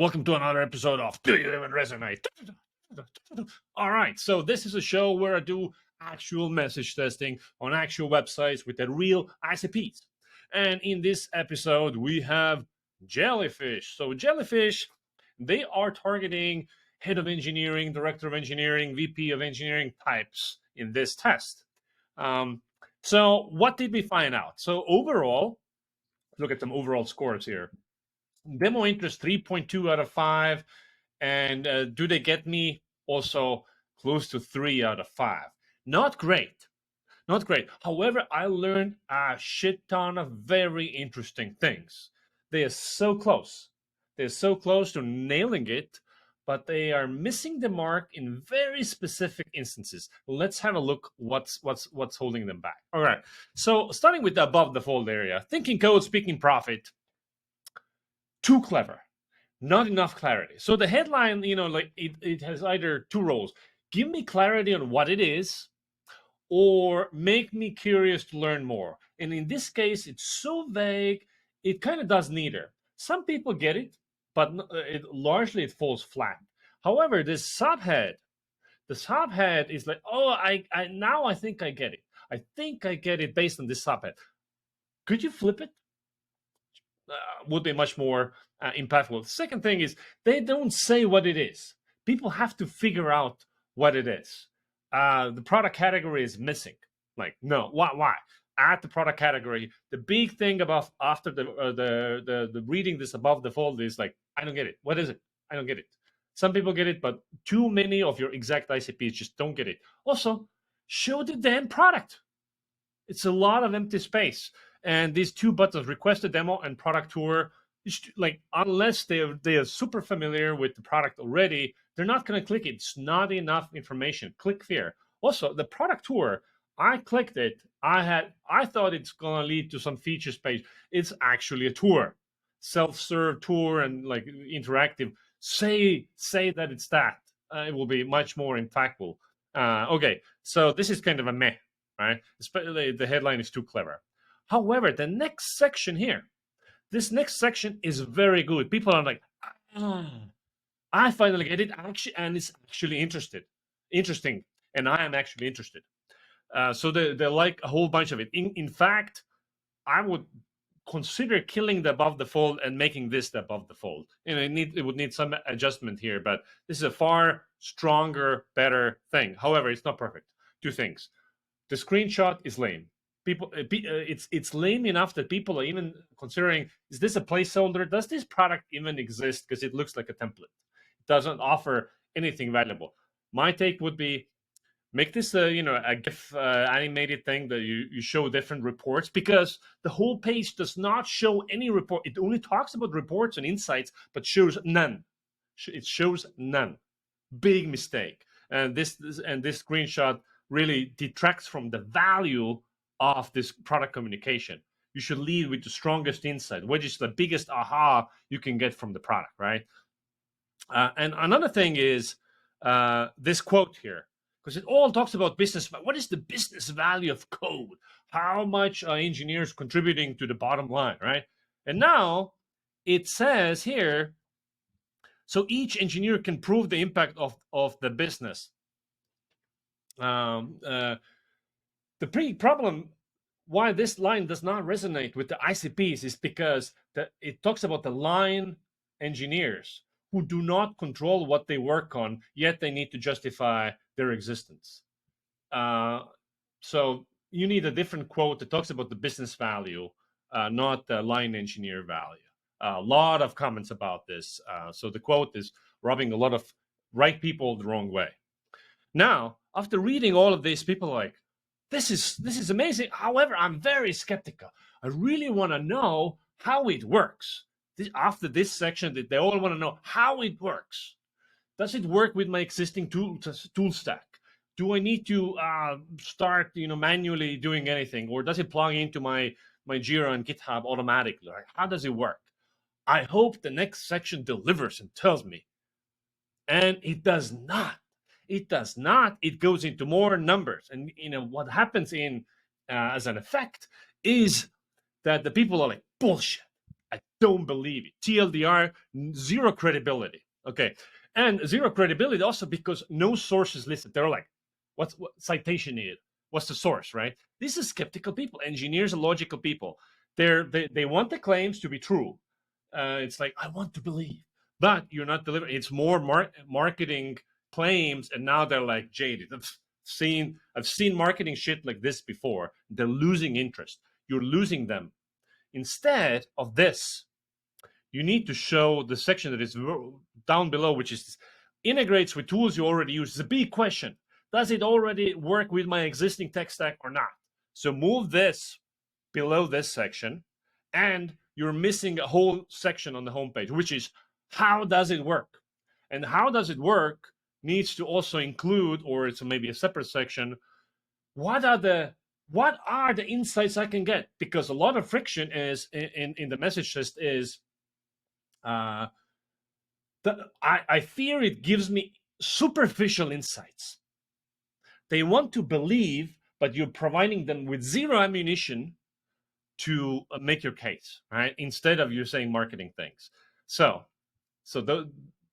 Welcome to another episode of Do You Even Resonate? All right, so this is a show where I do actual message testing on actual websites with the real ICPs. And in this episode, we have Jellyfish. So Jellyfish, they are targeting head of engineering, director of engineering, VP of engineering types in this test. So what did we find out? So overall, look at some overall scores here. Demo interest 3.2 out of 5. And do they get me? Also close to 3 out of 5. Not great. Not great. However, I learned a shit ton of very interesting things. They are so close. They're so close to nailing it, but they are missing the mark in very specific instances. Let's have a look what's holding them back. All right. So starting with the above the fold area, thinking code, speaking profit. Too clever, not enough clarity. So the headline, like it has either two roles: give me clarity on what it is, or make me curious to learn more. And in this case, it's so vague, it kind of does neither. Some people get it, but largely it falls flat. However, this subhead, the subhead is like, oh, I now I think I get it. I think I get it based on this subhead. Could you flip it? Would be much more impactful. The second thing is they don't say what it is. People have to figure out what it is. The product category is missing. Like, no, why? Add the product category. The big thing about after the reading this above the fold is like, I don't get it. What is it? I don't get it. Some people get it, but too many of your exact ICPs just don't get it. Also, show the damn product. It's a lot of empty space. And these two buttons, request a demo and product tour, like unless they are super familiar with the product already, they're not going to click it. It's not enough information. Click here. Also, the product tour, I clicked it. I thought it's going to lead to some features page. It's actually a tour, self-serve tour and like interactive. Say that it's that. It will be much more impactful. Okay, so this is kind of a meh, right? Especially the headline is too clever. However, the next section here, this next section is very good. People are like, I finally get it, actually, and it's actually interesting, and I am actually interested. So they like a whole bunch of it. In fact, I would consider killing the above the fold and making this the above the fold. It would need some adjustment here, but this is a far stronger, better thing. However, it's not perfect. Two things: the screenshot is lame. It's lame enough that people are even considering, is this a placeholder? Does this product even exist? Because it looks like a template. It doesn't offer anything valuable. My take would be, make this a GIF animated thing that you show different reports, because the whole page does not show any report. It only talks about reports and insights, but shows none. It shows none. Big mistake. And this screenshot really detracts from the value of this product communication. You should lead with the strongest insight, which is the biggest aha you can get from the product, right? And another thing is this quote here, because it all talks about business. What is the business value of code? How much are engineers contributing to the bottom line, right? And now it says here, so each engineer can prove the impact of the business. The problem why this line does not resonate with the ICPs is because it talks about the line engineers who do not control what they work on, yet they need to justify their existence. So you need a different quote that talks about the business value, not the line engineer value. A lot of comments about this. So the quote is rubbing a lot of right people the wrong way. Now, after reading all of this, people are like, this is amazing. However, I'm very skeptical. I really want to know how it works. After this section, they all want to know how it works. Does it work with my existing tool stack? Do I need to start manually doing anything, or does it plug into my Jira and GitHub automatically? Like, how does it work? I hope the next section delivers and tells me. And it does not. It does not. It goes into more numbers. And what happens as an effect is that the people are like, bullshit. I don't believe it. TLDR, zero credibility. Okay. And zero credibility also because no source is listed. They're like, what citation needed? What's the source, right? These are skeptical people. Engineers are logical people. They want the claims to be true. It's like, I want to believe, but you're not delivering. It's more marketing claims, and now they're like jaded. I've seen marketing shit like this before. They're losing interest. You're losing them. Instead of this, you need to show the section that is down below, which is integrates with tools you already use. It's a big question. Does it already work with my existing tech stack or not? So move this below this section, and you're missing a whole section on the homepage, which is how does it work? And how does it work needs to also include, or it's maybe a separate section, what are the insights I can get? Because a lot of friction is in the message list is I fear it gives me superficial insights. They want to believe, but you're providing them with zero ammunition to make your case, right? Instead of you saying marketing things. So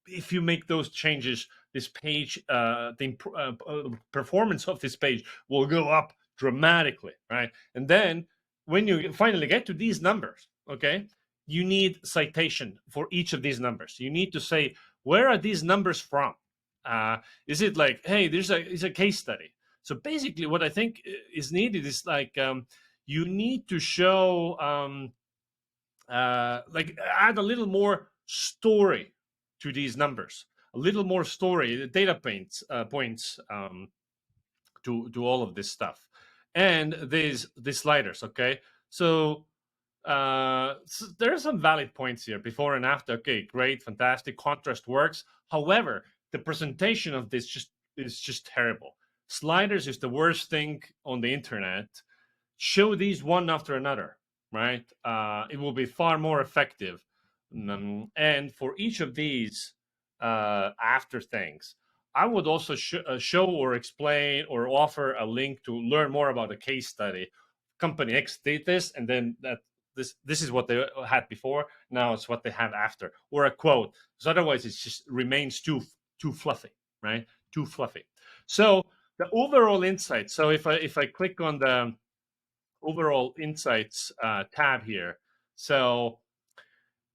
if you make those changes, this page, the performance of this page will go up dramatically, right? And then when you finally get to these numbers, okay, you need citation for each of these numbers. You need to say, where are these numbers from? Is it like, hey, it's a case study? So basically, what I think is needed is like you need to show like add a little more story to these numbers, a little more story, the data points to all of this stuff, and these sliders. Okay, so there are some valid points here, before and after. Okay, great, fantastic, contrast works. However, the presentation of this is just terrible. Sliders is the worst thing on the internet. Show these one after another, right? It will be far more effective. And for each of these after things, I would also show or explain or offer a link to learn more about a case study. Company X did this, and then this is what they had before. Now it's what they have after, or a quote. So otherwise, it just remains too fluffy, right? Too fluffy. So the overall insight. So if I click on the overall insights tab here, so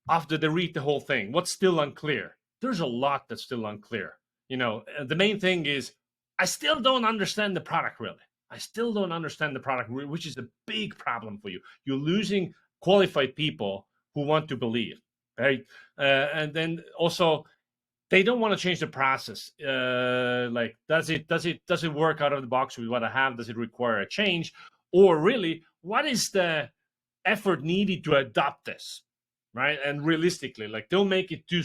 after they read the whole thing, what's still unclear? There's a lot that's still unclear. The main thing is I still don't understand the product really. I still don't understand the product, which is a big problem for you. You're losing qualified people who want to believe, right? And then also they don't want to change the process. Like, does it work out of the box with what I have? Does it require a change? Or really, what is the effort needed to adopt this, right? And realistically, like, don't make it too.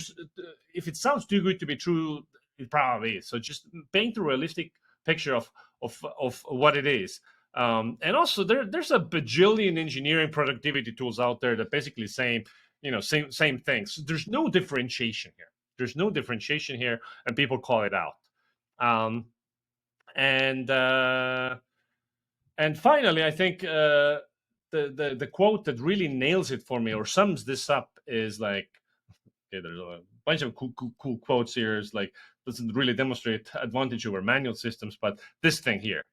If it sounds too good to be true, it probably is. So just paint a realistic picture of what it is. And also, there's a bajillion engineering productivity tools out there that basically same things. There's no differentiation here. There's no differentiation here, and people call it out. And finally, I think the quote that really nails it for me or sums this up is like, okay, there's a bunch of cool quotes here. It's like, doesn't really demonstrate advantage over manual systems, but this thing here.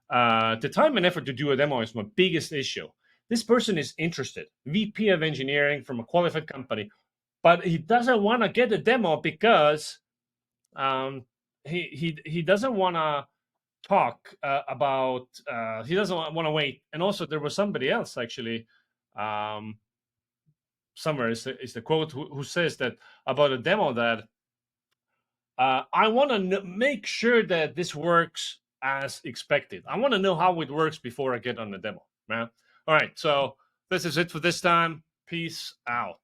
The time and effort to do a demo is my biggest issue. This person is interested, VP of engineering from a qualified company, but he doesn't want to get a demo because he doesn't want to talk about. He doesn't want to wait. And also, there was somebody else actually. Somewhere is the quote who says that about a demo that I want to make sure that this works as expected. I want to know how it works before I get on the demo, man. All right, so this is it for this time. Peace out.